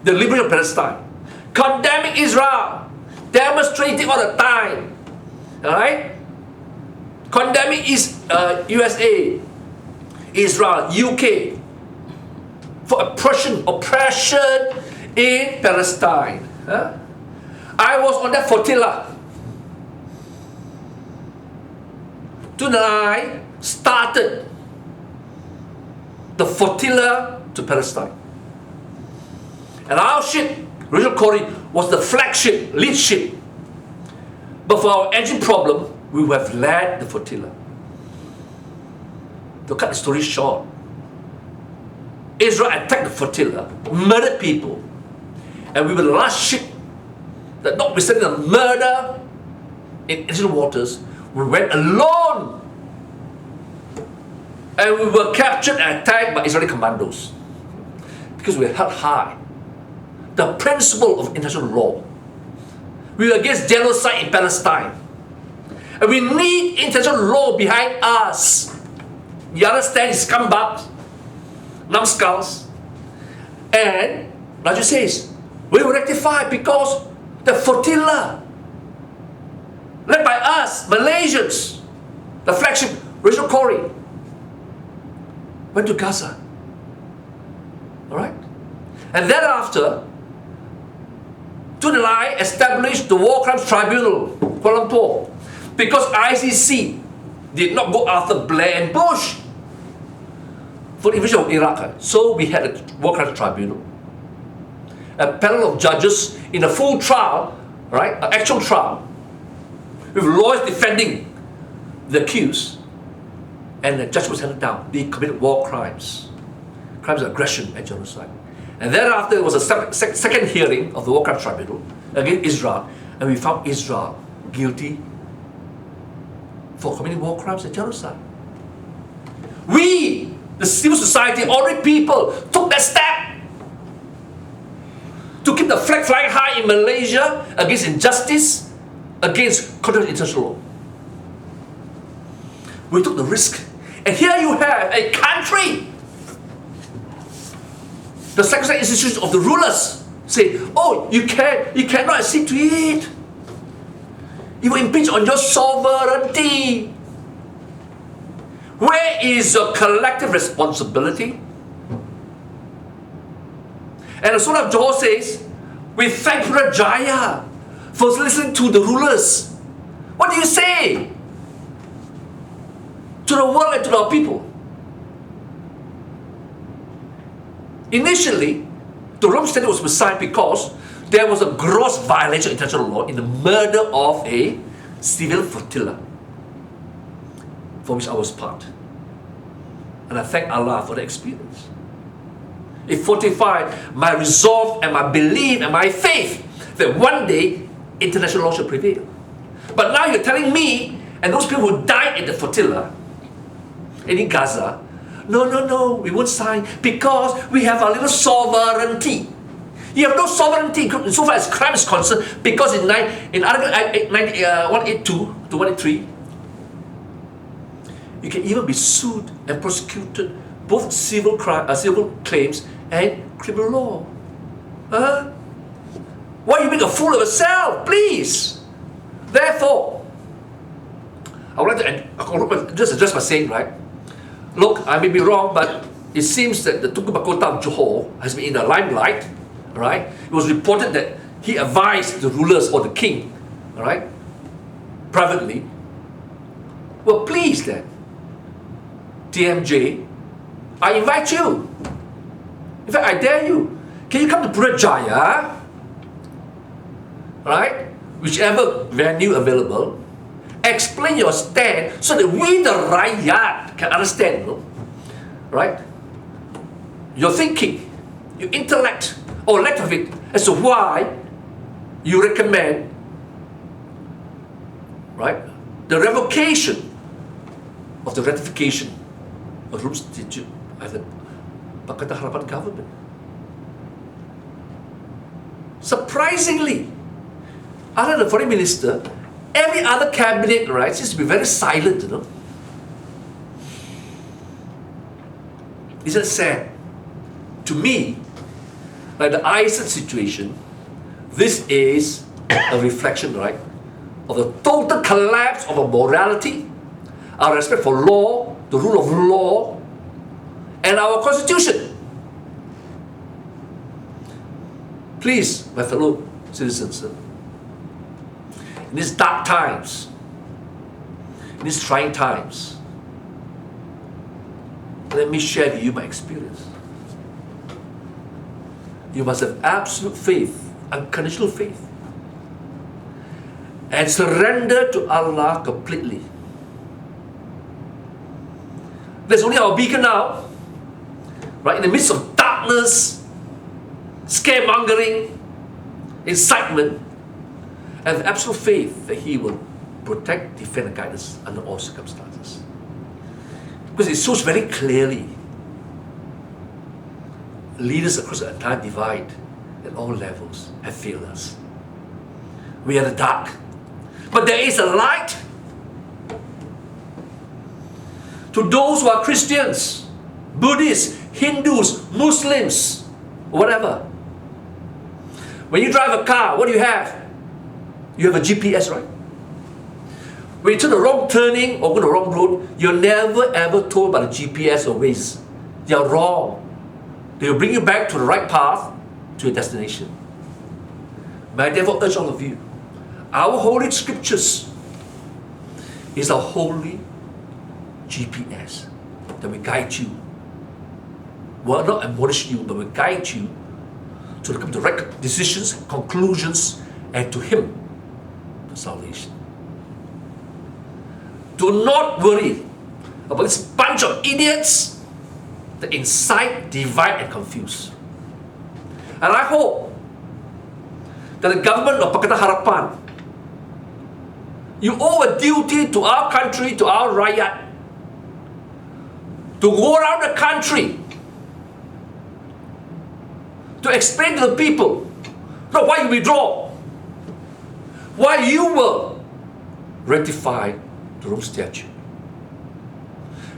the liberation of Palestine, condemning Israel, demonstrating all the time, all right? Condemning USA, Israel, UK for oppression in Palestine. Huh? I was on that flotilla. Tun and I started the flotilla to Palestine. And our ship, Rachel Corrie, was the flagship, lead ship. But for our engine problem, we would have led the flotilla. To cut the story short, Israel attacked the flotilla, murdered people, and we were the last ship that, notwithstanding the murder in international waters, we went alone. And we were captured and attacked by Israeli commandos because we held high the principle of international law. We were against genocide in Palestine. And we need international law behind us. You understand? Scumbags, numbskulls. And Raju says, we will rectify because the flotilla, led by us, Malaysians, the flagship, Rachel Corrie, went to Gaza. Alright? And thereafter, Tun and I established the WarCrimes Tribunal, Kuala Lumpur, because ICC did not go after Blair and Bush for the invasion of Iraq. So we had a WarCrimes Tribunal, a panel of judges in a full trial, right, an actual trial, with lawyers defending the accused, and the judge was handed down. They committed war crimes, crimes of aggression and genocide. And thereafter, there was a second hearing of the WarCrimes Tribunal against Israel, and we found Israel guilty for committing war crimes and genocide. We, the civil society, ordinary people, took that step to keep the flag flying high in Malaysia against injustice, against contrary to international law. We took the risk. And here you have a country, the sacrosanct institutions of the rulers say, oh, you cannot accede to it. It will impinge on your sovereignty. Where is your collective responsibility? And the Sultan of Johor says, we thank Jaya for listening to the rulers. What do you say to the world and to our people? Initially, the Rome Statute was signed because there was a gross violation of international law in the murder of a civil flotilla, for which I was part. And I thank Allah for the experience. It fortified my resolve and my belief and my faith that one day international law should prevail. But now you're telling me and those people who died in the flotilla and in Gaza, no, we won't sign because we have our little sovereignty. You have no sovereignty so far as crime is concerned, because in Article 182 to 183, you can even be sued and prosecuted, both civil claims and criminal law. Why you make a fool of yourself, please? Therefore, I would like to just address by saying, right, look, I may be wrong, but it seems that the Tunku Mahkota of Johor has been in the limelight, right? It was reported that he advised the rulers or the king, all right, privately. Well, please then, TMJ, I invite you. In fact, I dare you. Can you come to Putrajaya, right? Whichever venue available, explain your stand so that we, the Rakyat, can understand, right? Your thinking, your intellect, or lack of it, as to why you recommend, right, the revocation of the ratification of Rome Statute by the Pakatan Harapan government. Surprisingly, other than the foreign minister, every other cabinet, right, seems to be very silent, you know. Isn't it sad? To me, like the ISIS situation, this is a reflection, right, of the total collapse of our morality, our respect for law, the rule of law, and our constitution. Please, my fellow citizens, in these dark times, in these trying times, let me share with you my experience. You must have absolute faith, unconditional faith, and surrender to Allah completely. There's only our beacon now, right? In the midst of darkness, scaremongering, incitement, and have absolute faith that He will protect, defend, and guide us under all circumstances. Because it shows very clearly leaders across the entire divide at all levels have failed us. We are the dark. But there is a light. To those who are Christians, Buddhists, Hindus, Muslims, whatever. When you drive a car, what do you have? You have a GPS, right? When you turn the wrong turning or go the wrong road, you're never ever told by the GPS or Waze. You're wrong. They will bring you back to the right path, to your destination. May I therefore urge all of you, our holy scriptures is our holy GPS that will guide you. Will not admonish you, but will guide you to come to right decisions, conclusions, and to Him, the salvation. Do not worry about this bunch of idiots that incite, divide, and confuse. And I hope that the government of Pakatan Harapan, you owe a duty to our country, to our rakyat, to go around the country to explain to the people, no, why you withdraw, why you will rectify the Rome Statute.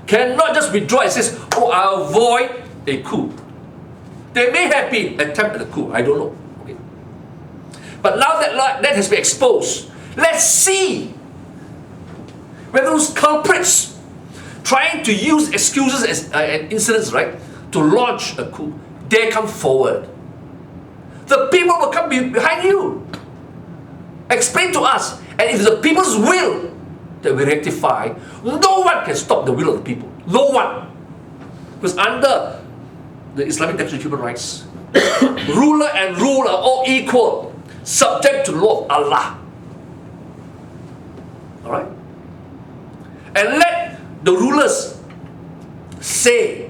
Cannot just withdraw and says, oh, I'll avoid a coup. There may have been an attempt at a coup, I don't know. Okay. But now that has been exposed, let's see whether those culprits trying to use excuses and incidents, right, to launch a coup, they come forward. The people will come behind you. Explain to us. And if the people's will that we rectify, no one can stop the will of the people. No one. Because under the Islamic Declaration of Human Rights, ruler and rule are all equal, subject to the law of Allah. Alright? And let the rulers say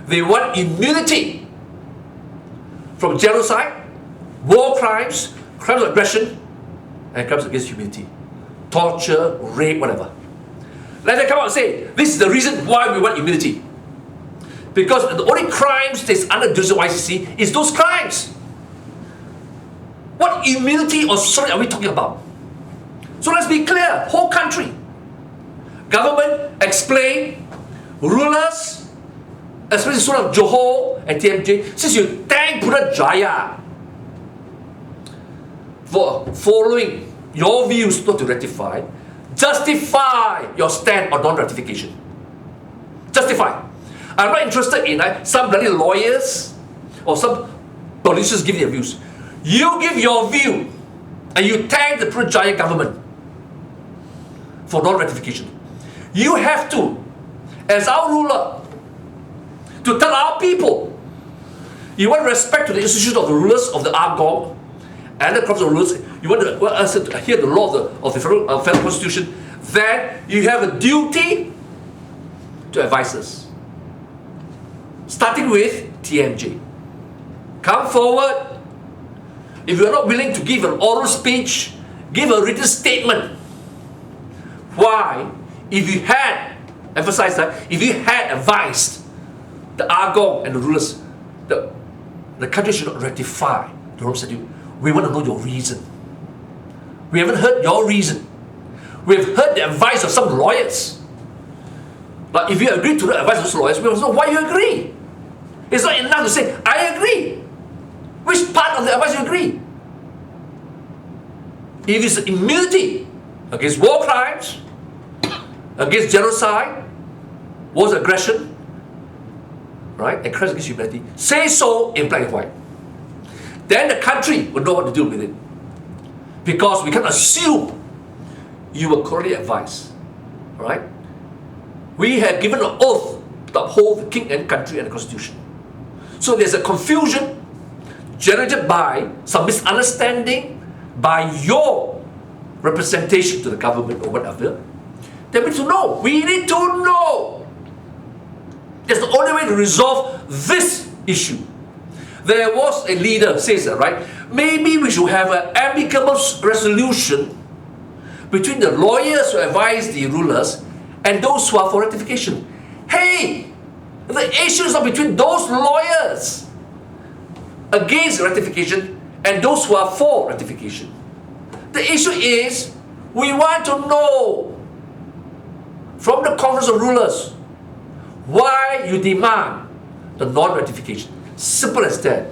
they want immunity from genocide, war crimes, crimes of aggression, and crimes against humanity. Torture, rape, whatever. Let them come out and say, this is the reason why we want immunity. Because the only crimes that's under jurisdiction of ICC is those crimes. What immunity or sorry are we talking about? So let's be clear, whole country. Government, explain, rulers, especially sort of Johor and TMJ, since you thank Putrajaya for following your views not to ratify, justify your stand on non-ratification. Justify. I'm not interested in some bloody lawyers or some politicians giving their views. You give your view and you thank the Putrajaya government for non-ratification. You have to, as our ruler, to tell our people, you want respect to the institution of the rulers of the Agong and the crops of rulers, you want us to adhere to the law of the federal constitution, then you have a duty to advise us. Starting with TMJ. Come forward. If you are not willing to give an oral speech, give a written statement. Why? If you had, emphasize that, if you had advised the Agong and the rulers, the country should not ratify the Rome Statute, we want to know your reason. We haven't heard your reason. We've heard the advice of some lawyers. But if you agree to the advice of those lawyers, we must know why you agree. It's not enough to say, I agree. Which part of the advice you agree? If it's immunity against war crimes, against genocide, war's aggression, right, and crimes against humanity, say so in black and white. Then the country will know what to do with it. Because we can assume you were correctly advised. Right? We have given an oath to uphold the king and country and the constitution. So there's a confusion generated by some misunderstanding by your representation to the government or whatever. They need to know. We need to know. That's the only way to resolve this issue. There was a leader who says that, right? Maybe we should have an amicable resolution between the lawyers who advise the rulers and those who are for ratification. Hey, the issue is not between those lawyers against ratification and those who are for ratification. The issue is we want to know from the Conference of Rulers why you demand the non-ratification. Simple as that.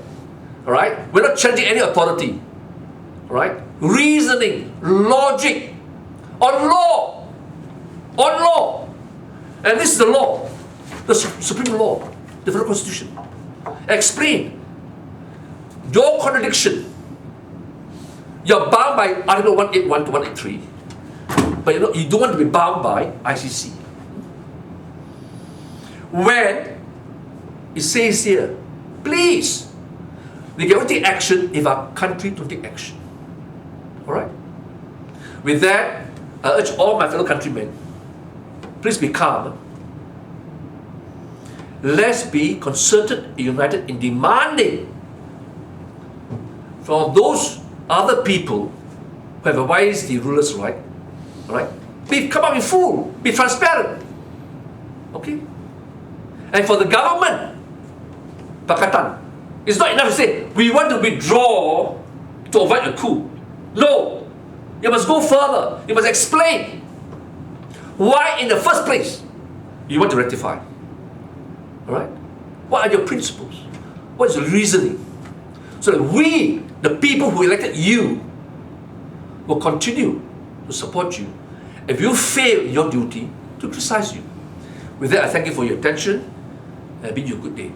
Alright? We're not challenging any authority. Alright? Reasoning, logic, on law. On law. And this is the law. The supreme law. The federal constitution. Explain. Your contradiction. You're bound by Article 181 to 183. But you don't want to be bound by ICC. When it says here, please, we can only take action if our country don't take action. Alright? With that, I urge all my fellow countrymen, please be calm. Let's be concerted and united in demanding from those other people who have advised the rulers right. Alright? Come up in full, be transparent. Okay? And for the government, Pakatan, it's not enough to say, we want to withdraw to avoid a coup. No. You must go further. You must explain why in the first place you want to ratify. Alright? What are your principles? What is your reasoning? So that we, the people who elected you, will continue to support you. If you fail in your duty, to criticize you. With that, I thank you for your attention and bid you a good day.